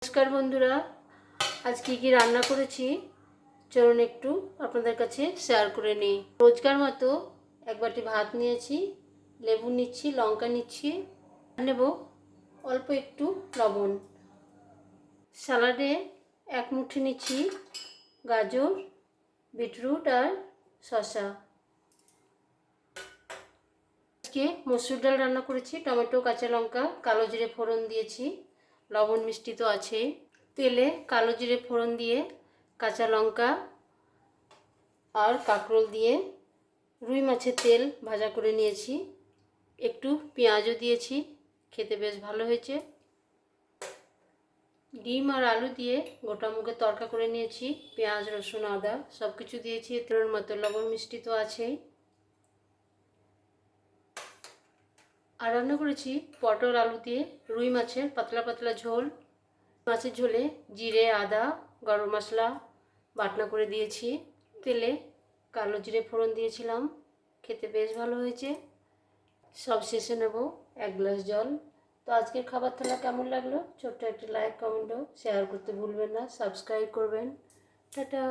নমস্কার বন্ধুরা, আজ কি রান্না করেছি চলুন একটু আপনাদের কাছে শেয়ার করে নিই। রোজকার মতো এক বাটি ভাত নিয়েছি, লেবু নিচ্ছি, লঙ্কা নিচ্ছি, নেব অল্প একটু লবণ। স্যালাডে এক মুঠি নিচ্ছি গাজর, বিটরুট আর শসা। আজকে মসুর ডাল রান্না করেছি, টমেটো, কাঁচা লঙ্কা, কালো জিরে ফোড়ন দিয়েছি, লবণ মিষ্টি তো আছেই। তেলে কালো জিরে ফোড়ন দিয়ে কাঁচা লঙ্কা আর কাঁকরোল দিয়ে রুই মাছের তেল ভাজা করে নিয়েছি, একটু পেঁয়াজও দিয়েছি, খেতে বেশ ভালো হয়েছে। ডিম আর আলু দিয়ে গোটা মুখে তরকা করে নিয়েছি, পেঁয়াজ, রসুন, আদা সব কিছু দিয়েছি, তেলের মতো লবণ মিষ্টি তো আছেই। আর রান্না করেছি পটল আলু দিয়ে রুই মাছের পাতলা পাতলা ঝোল। মাছের ঝোলে জিরে, আদা, গরম মশলা বাটনা করে দিয়েছি, তেলে কালো জিরে ফোড়ন দিয়েছিলাম, খেতে বেশ ভালো হয়েছে। সব শেষে নেব এক গ্লাস জল। তো আজকের খাবার থালা কেমন লাগলো ছোট্ট একটা লাইক, কমেন্ট ও শেয়ার করতে ভুলবেন না, সাবস্ক্রাইব করবেন। টাটা।